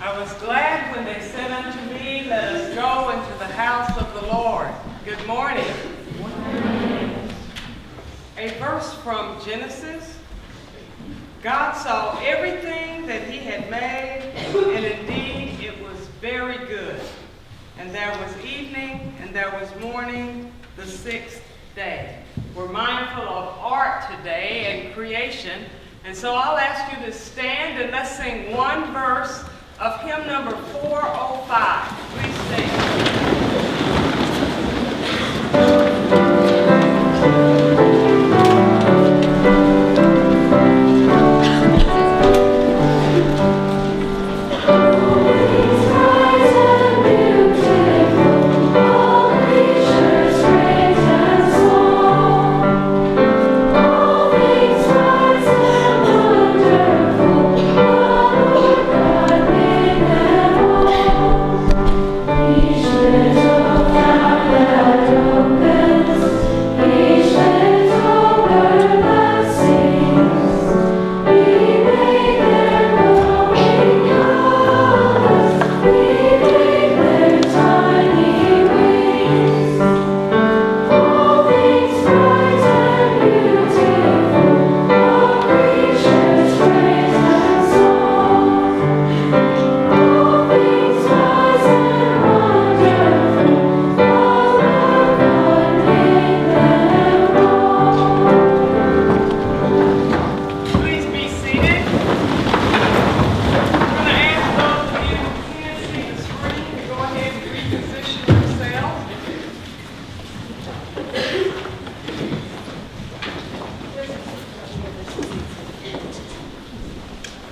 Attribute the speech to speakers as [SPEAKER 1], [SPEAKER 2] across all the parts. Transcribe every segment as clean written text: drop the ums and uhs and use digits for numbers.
[SPEAKER 1] I was glad when they said unto me, let us go into the house of the Lord. Good morning. A verse from Genesis. God saw everything that he had made, and indeed it was very good. And there was evening, and there was morning, the sixth day. We're mindful of art today and creation, and so I'll ask you to stand and let's sing one verse of hymn number 405. Please stand.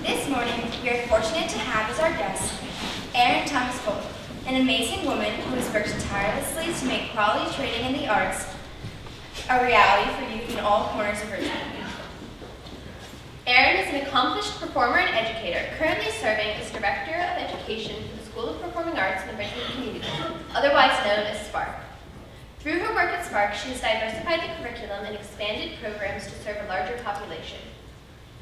[SPEAKER 2] This morning, we are fortunate to have as our guest, Erin Thomas-Foley, an amazing woman who has worked tirelessly to make quality training in the arts a reality for youth in all corners of Richmond.
[SPEAKER 3] Erin is an accomplished performer and educator, currently serving as Director of Education for the School of Performing Arts in the Richmond community, otherwise known as SPARK. Through her work at SPARK, she has diversified the curriculum and expanded programs to serve a larger population.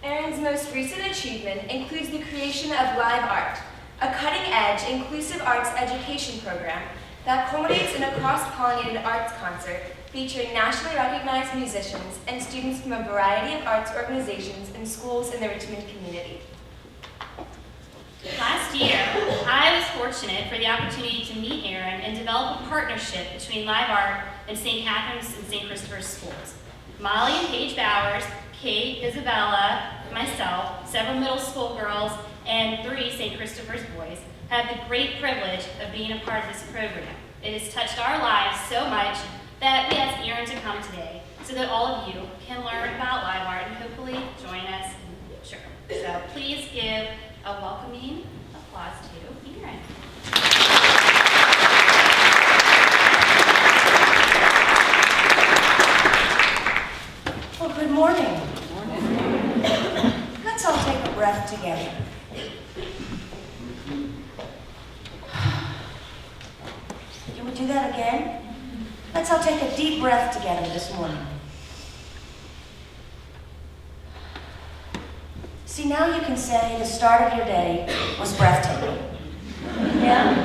[SPEAKER 4] Erin's most recent achievement includes the creation of LiveArt, a cutting-edge, inclusive arts education program that culminates in a cross-pollinated arts concert featuring nationally recognized musicians and students from a variety of arts organizations and schools in the Richmond community.
[SPEAKER 5] Last year, I was fortunate for the opportunity to meet Erin and develop a partnership between LiveArt and St. Catherine's and St. Christopher's schools. Molly and Paige Bowers, Kate, Isabella, myself, several middle school girls, and 3 St. Christopher's boys have the great privilege of being a part of this program. It has touched our lives so much that we asked Erin to come today so that all of you can learn about LiveArt and hopefully join us in the future. So please give a welcoming applause to Erin.
[SPEAKER 6] Well, good morning. Let's all take a breath together. Can we do that again? Let's all take a deep breath together this morning. See, now you can say the start of your day was breathtaking. Yeah?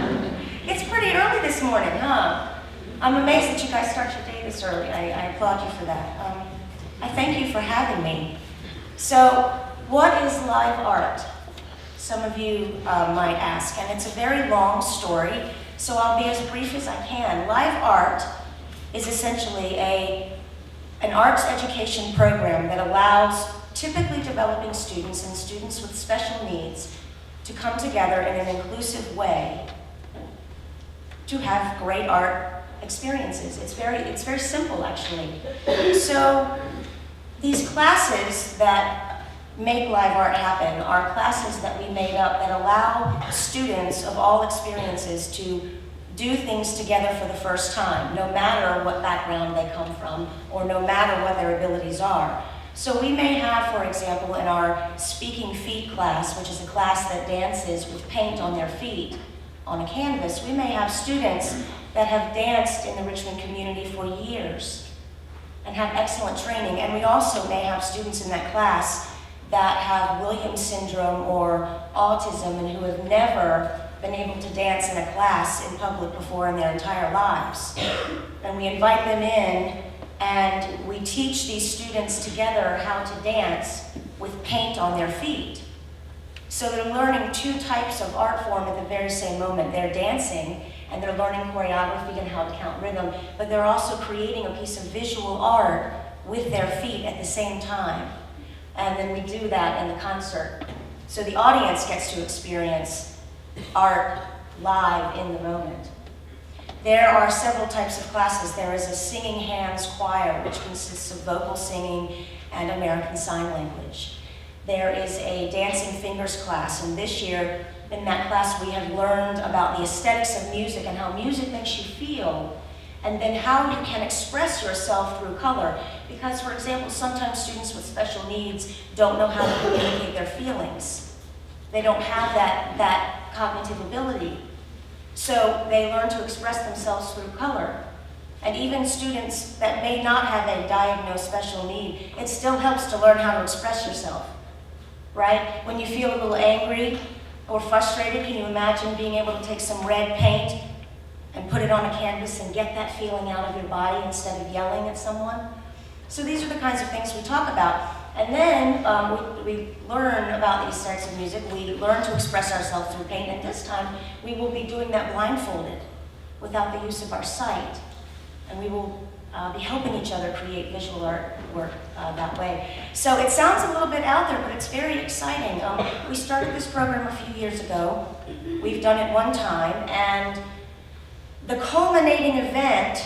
[SPEAKER 6] It's pretty early this morning, huh? I'm amazed that you guys start your day this early. I applaud you for that. I thank you for having me. So, what is LiveArt? Some of you might ask, and it's a very long story, so I'll be as brief as I can. LiveArt is essentially an arts education program that allows typically developing students and students with special needs to come together in an inclusive way to have great art experiences. It's very simple, actually. So these classes that make LiveArt happen are classes that we made up that allow students of all experiences to do things together for the first time, no matter what background they come from or no matter what their abilities are. So we may have, for example, in our Speaking Feet class, which is a class that dances with paint on their feet on a canvas, we may have students that have danced in the Richmond community for years and have excellent training. And we also may have students in that class that have Williams syndrome or autism and who have never been able to dance in a class in public before in their entire lives. And we invite them in and we teach these students together how to dance with paint on their feet. So they're learning two types of art form at the very same moment. They're dancing and they're learning choreography and how to count rhythm, but they're also creating a piece of visual art with their feet at the same time. And then we do that in the concert. So the audience gets to experience art live in the moment. There are several types of classes. There is a singing hands choir, which consists of vocal singing and American Sign Language. There is a dancing fingers class, and this year in that class we have learned about the aesthetics of music and how music makes you feel, and then how you can express yourself through color. Because, for example, sometimes students with special needs don't know how to communicate their feelings. They don't have that cognitive ability. So they learn to express themselves through color. And even students that may not have a diagnosed special need, it still helps to learn how to express yourself, right? When you feel a little angry or frustrated, can you imagine being able to take some red paint and put it on a canvas and get that feeling out of your body instead of yelling at someone? So these are the kinds of things we talk about. And then we learn about these types of music. We learn to express ourselves through paint, and this time we will be doing that blindfolded without the use of our sight. And we will be helping each other create visual artwork that way. So it sounds a little bit out there, but it's very exciting. We started this program a few years ago. We've done it one time, and the culminating event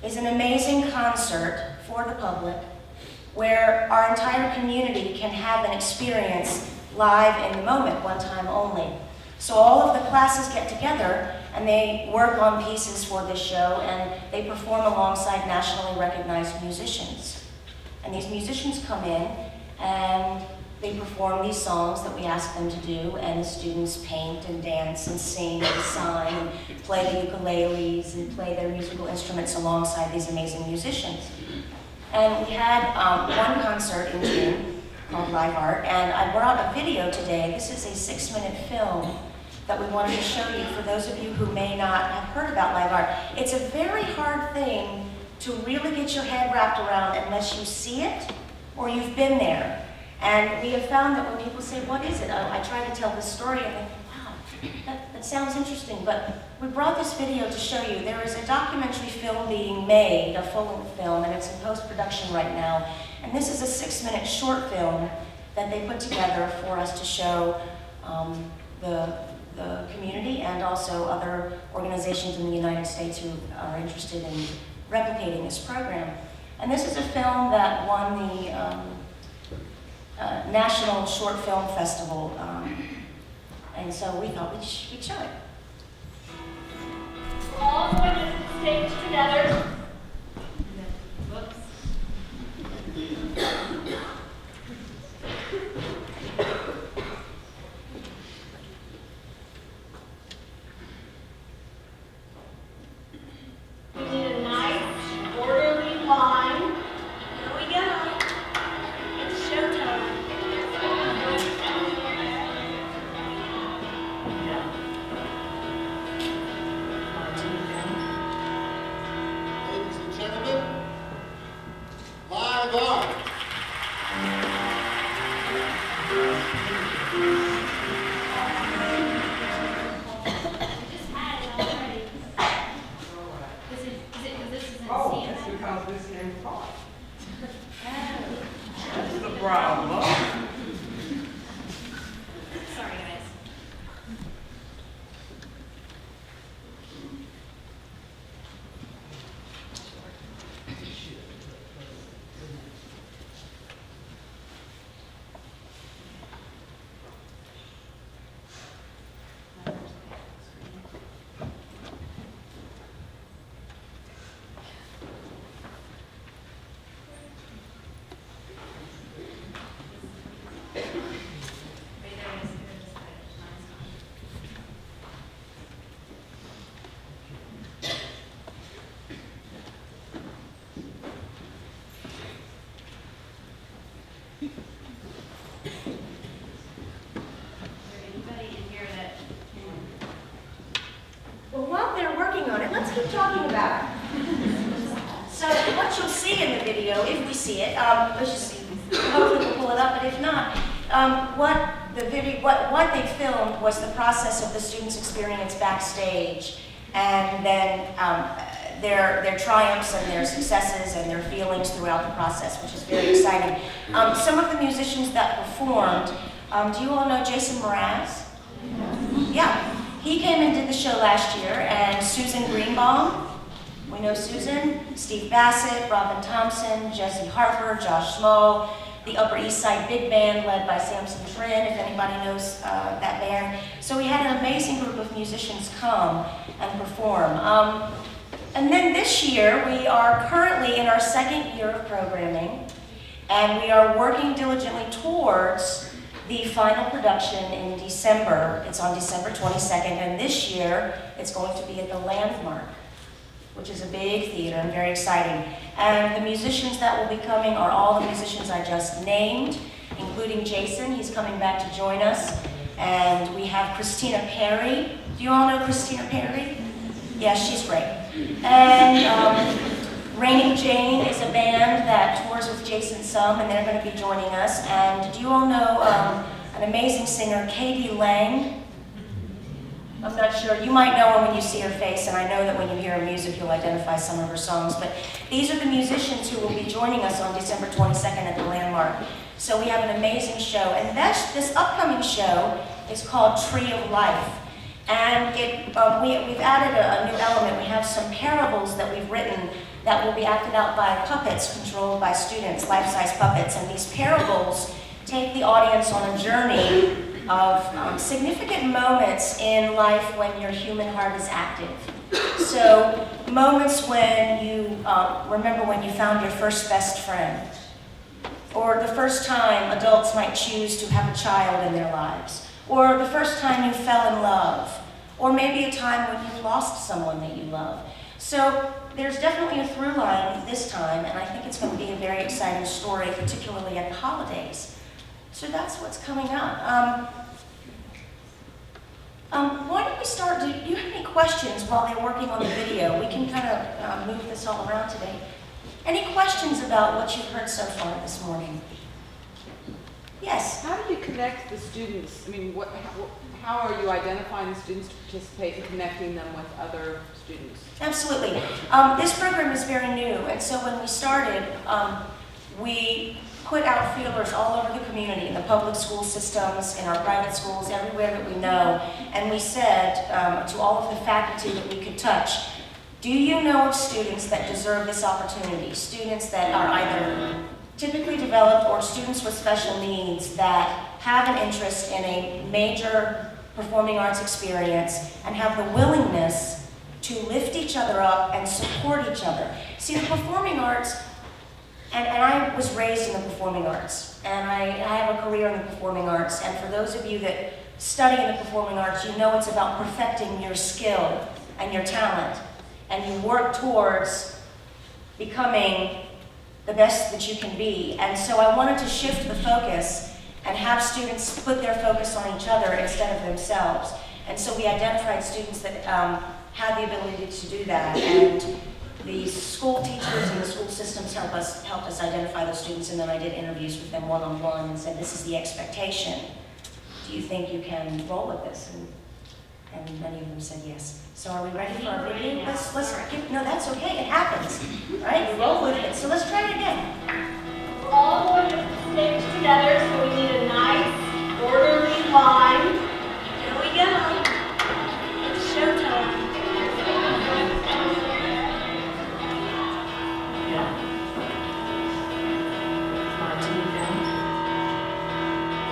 [SPEAKER 6] is an amazing concert for the public where our entire community can have an experience live in the moment, one time only. So all of the classes get together and they work on pieces for this show, and they perform alongside nationally recognized musicians. And these musicians come in and they perform these songs that we ask them to do, and the students paint and dance and sing and sign and play the ukuleles and play their musical instruments alongside these amazing musicians. And we had one concert in June called LiveArt, and I brought a video today. This is a 6-minute film that we wanted to show you for those of you who may not have heard about LiveArt. It's a very hard thing to really get your head wrapped around unless you see it or you've been there. And we have found that when people say, what is it? I try to tell this story and they think, wow, that sounds interesting. But we brought this video to show you. There is a documentary film being made, a full-length film, and it's in post-production right now. And this is a 6-minute short film that they put together for us to show the community and also other organizations in the United States who are interested in replicating this program. And this is a film that won the National Short Film Festival, and so we thought we'd show it.
[SPEAKER 5] We're all going to the stage together. Whoops. We need a nice, orderly line.
[SPEAKER 4] Here we go. It's showtime.
[SPEAKER 6] on it. Let's keep talking about it. So what you'll see in the video, if we see it, let's just see, hopefully we'll pull it up, but if not, what they filmed was the process of the students' experience backstage, and then their triumphs and their successes and their feelings throughout the process, which is very exciting. Some of the musicians that performed, do you all know Jason Mraz? Yeah, he came and did the show last year, and Susan Greenbaum, we know Susan, Steve Bassett, Robin Thompson, Jesse Harper, Josh Smo, the Upper East Side Big Band led by Samson Trin, if anybody knows that band. So we had an amazing group of musicians come and perform. And then this year, we are currently in our second year of programming, and we are working diligently towards the final production in December. It's on December 22nd, and this year, it's going to be at the Landmark, which is a big theater and very exciting. And the musicians that will be coming are all the musicians I just named, including Jason. He's coming back to join us. And we have Christina Perry. Do you all know Christina Perry? Yeah, she's great. And Raining Jane is a band that tours with Jason some, and they're going to be joining us. And do you all know an amazing singer, Katie Lang? I'm not sure. You might know her when you see her face, and I know that when you hear her music, you'll identify some of her songs. But these are the musicians who will be joining us on December 22nd at the Landmark. So we have an amazing show. And this upcoming show is called Tree of Life. And we've added a new element. We have some parables that we've written that will be acted out by puppets controlled by students, life-size puppets. And these parables take the audience on a journey of significant moments in life when your human heart is active. So moments when you remember when you found your first best friend, or the first time adults might choose to have a child in their lives, or the first time you fell in love, or maybe a time when you lost someone that you love. So there's definitely a through line this time, and I think it's going to be a very exciting story, particularly at the holidays. So that's what's coming up. Why don't we start? Do you have any questions while they're working on the video? We can kind of move this all around today. Any questions about what you've heard so far this morning? Yes?
[SPEAKER 7] How do you connect the students? I mean, how are you identifying the students to participate and connecting them with other students?
[SPEAKER 6] Absolutely. This program is very new, and so when we started, we put out feelers all over the community, in the public school systems, in our private schools, everywhere that we know, and we said to all of the faculty that we could touch, do you know of students that deserve this opportunity? Students that are either typically developed or students with special needs that have an interest in a major performing arts experience and have the willingness to lift each other up and support each other. See, the performing arts, and I was raised in the performing arts, and I have a career in the performing arts, and for those of you that study in the performing arts, you know it's about perfecting your skill and your talent, and you work towards becoming the best that you can be. And so I wanted to shift the focus and have students put their focus on each other instead of themselves. And so we identified students that had the ability to do that, and the school teachers and the school systems helped us identify those students, and then I did interviews with them one-on-one and said, this is the expectation. Do you think you can roll with this? And many of them said yes. So are we ready for our video? No, that's okay, it happens, right? We roll with it, so let's try it again.
[SPEAKER 8] We're all going to stick together, so we need a nice, orderly line.
[SPEAKER 6] Here we go. It's showtime.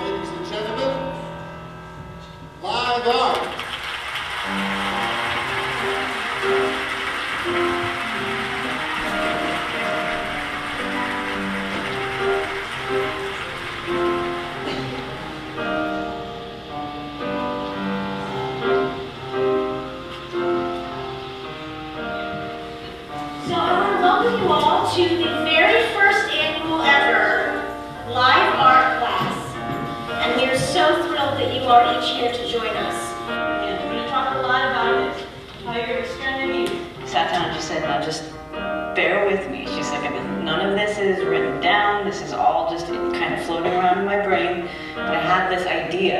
[SPEAKER 9] Ladies and gentlemen, LiveArt.
[SPEAKER 8] So I want to welcome you all to the very first annual ever LiveArt class. And we are so thrilled that you are each here to join us. And we're going to talk a lot about it, how you're extending
[SPEAKER 10] just bear with me. She's like, none of this is written down. This is all just kind of floating around in my brain. But I have this idea,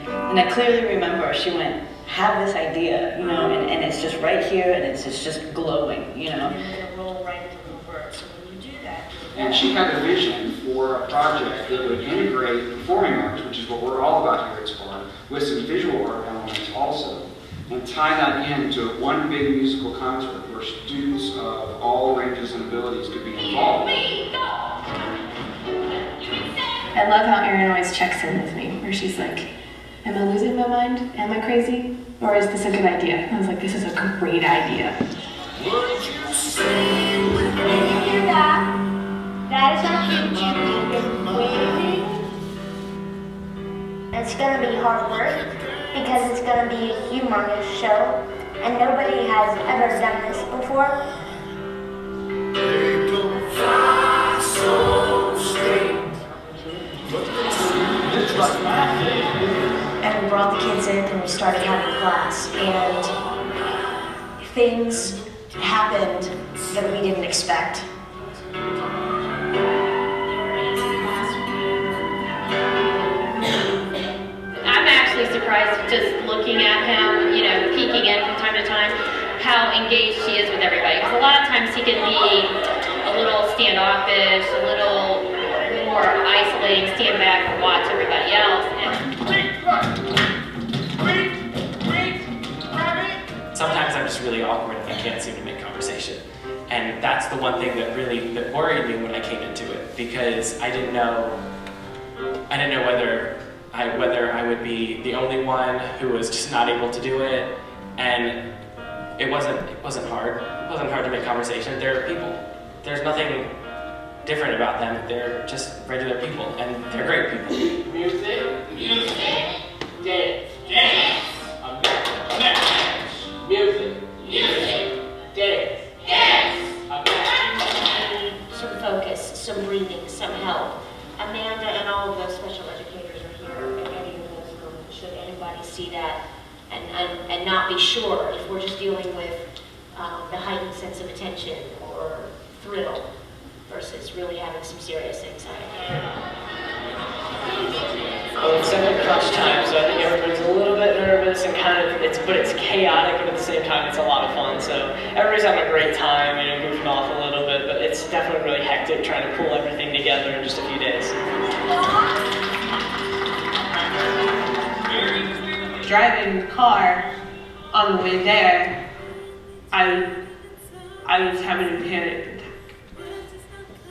[SPEAKER 10] and I clearly remember she went, have this idea, you know, and it's just right here, and it's just glowing, you know.
[SPEAKER 8] You're going to roll right into the word. So when you do that,
[SPEAKER 11] And she had a vision for a project that would integrate performing arts, which is what we're all about here at Spark, with some visual art elements also, and tie that into one big musical concert where students of all ranges and abilities could be involved.
[SPEAKER 12] I love how Erin always checks in with me, where she's like, am I losing my mind? Am I crazy? Or is this a good idea? I was like, this is a great idea.
[SPEAKER 8] did you hear that? That is our future. Waving.
[SPEAKER 13] It's going to be hard work because it's going to be a humongous show and nobody has ever done this before.
[SPEAKER 9] They don't fly so straight.
[SPEAKER 6] And we brought the kids in and we started having class, and things happened that we didn't expect.
[SPEAKER 12] I'm actually surprised just looking at him, you know, peeking in from time to time, how engaged he is with everybody. Because a lot of times he can be a little standoffish, a little more isolating, stand back and watch everybody else.
[SPEAKER 14] Sometimes I'm just really awkward and I can't seem to make conversation. And that's the one thing that worried me when I came into it, because I didn't know whether I would be the only one who was just not able to do it. And it wasn't hard. It wasn't hard to make conversation. They're people. There's nothing different about them. They're just regular people, and they're great people.
[SPEAKER 15] Music, dance, dance. Music, dance, dance.
[SPEAKER 8] Some focus, some breathing, some help. Amanda and all of those special educators are here in any of those rooms. Should anybody see that and not be sure if we're just dealing with the heightened sense of attention or thrill versus really having some serious anxiety.
[SPEAKER 15] Well, it's definitely crunch time, so I think everybody's a little bit nervous and but it's chaotic, but at the same time it's a lot of fun. So everybody's having a great time, you know, goofing off a little bit, but it's definitely really hectic trying to pull everything together in just a few days.
[SPEAKER 16] Driving the car on the way there, I was having a panic attack,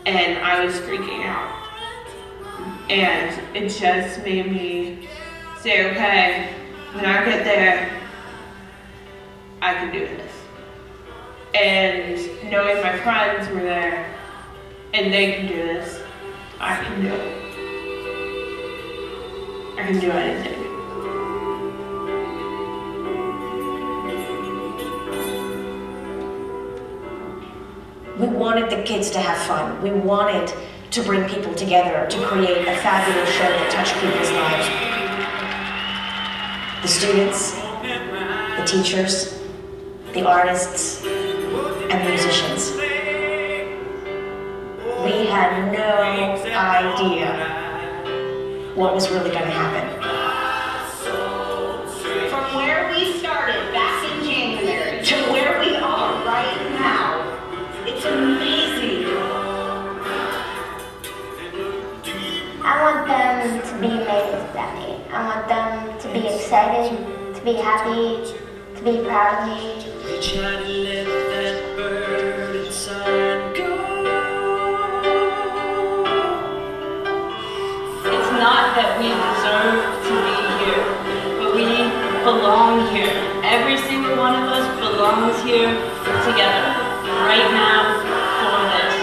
[SPEAKER 16] and I was freaking out. And it just made me say, okay, when I get there, I can do this. And knowing my friends were there, and they can do this, I can do it. I can do anything.
[SPEAKER 6] We wanted the kids to have fun. We wanted to bring people together, to create a fabulous show that touched people's lives. The students, the teachers, the artists, and the musicians. We had no idea what was really going to happen.
[SPEAKER 8] From where we started back in January to where we are right now, it's amazing.
[SPEAKER 13] I want them to be made with Daddy. I want them to be excited, to be happy, to be proud of me.
[SPEAKER 17] We try to let that bird inside go.
[SPEAKER 16] It's not that we deserve to be here, but we belong here. Every single one of us belongs here together, right now, for this.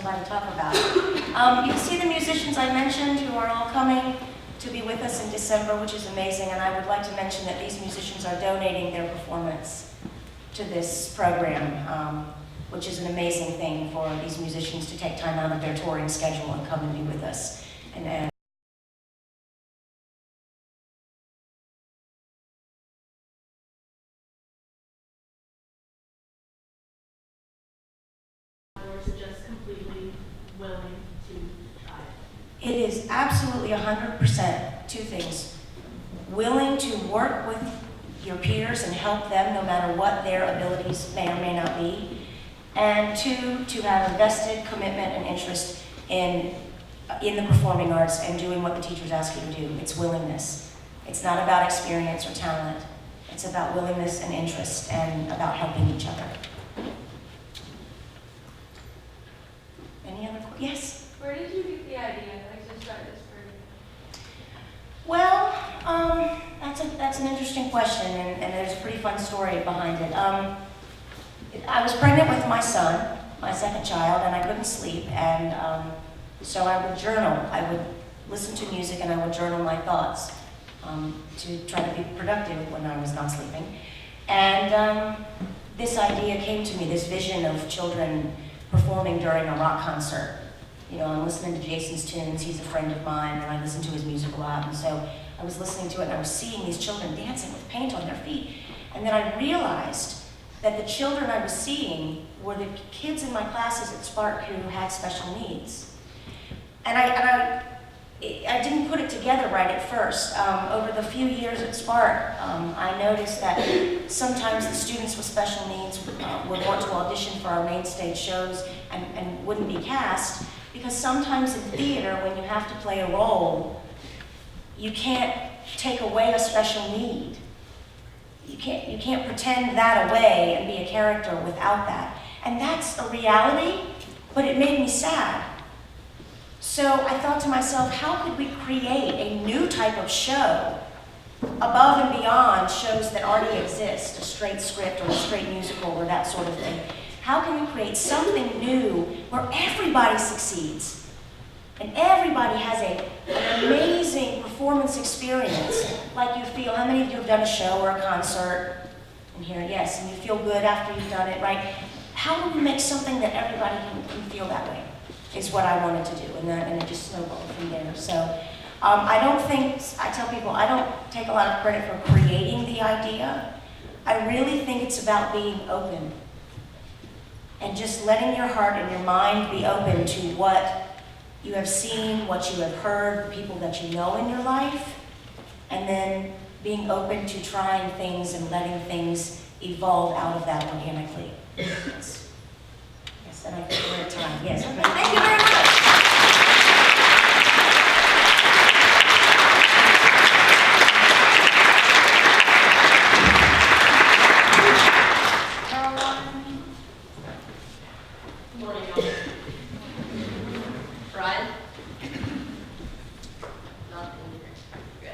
[SPEAKER 6] somebody to talk about it. You can see the musicians I mentioned who are all coming to be with us in December, which is amazing, and I would like to mention that these musicians are donating their performance to this program, which is an amazing thing for these musicians to take time out of their touring schedule and come and be with us. And
[SPEAKER 18] just completely willing to try it?
[SPEAKER 6] it is absolutely 100% two things. Willing to work with your peers and help them no matter what their abilities may or may not be. And two, to have a vested commitment and interest in the performing arts and doing what the teachers ask you to do. It's willingness. It's not about experience or talent. It's about willingness and interest and about helping each other. Any other questions? Yes?
[SPEAKER 18] Where did you get the idea, like, to start this program?
[SPEAKER 6] Well, that's an interesting question, and there's a pretty fun story behind it. I was pregnant with my son, my second child, and I couldn't sleep, and so I would journal. I would listen to music, and I would journal my thoughts to try to be productive when I was not sleeping. And this idea came to me, this vision of children performing during a rock concert. You know, I'm listening to Jason's tunes, he's a friend of mine, and I listen to his music a lot, and so I was listening to it and I was seeing these children dancing with paint on their feet. And then I realized that the children I was seeing were the kids in my classes at Spark who had special needs. And I didn't put it together right at first. Over the few years at Spark, I noticed that sometimes the students with special needs would want to audition for our main stage shows and wouldn't be cast, because sometimes in theater, when you have to play a role, you can't take away a special need. You can't pretend that away and be a character without that. And that's a reality, but it made me sad. So I thought to myself, how could we create a new type of show above and beyond shows that already exist, a straight script or a straight musical or that sort of thing? How can we create something new where everybody succeeds and everybody has an amazing performance experience like you feel? How many of you have done a show or a concert in here? Yes, and you feel good after you've done it, right? How do we make something that everybody can feel that way? Is what I wanted to do, and it just snowballed from there. So I tell people, I don't take a lot of credit for creating the idea. I really think it's about being open and just letting your heart and your mind be open to what you have seen, what you have heard, the people that you know in your life, and then being open to trying things and letting things evolve out of that organically. Yes, and I think we're at time. Yes, okay. Thank you very much.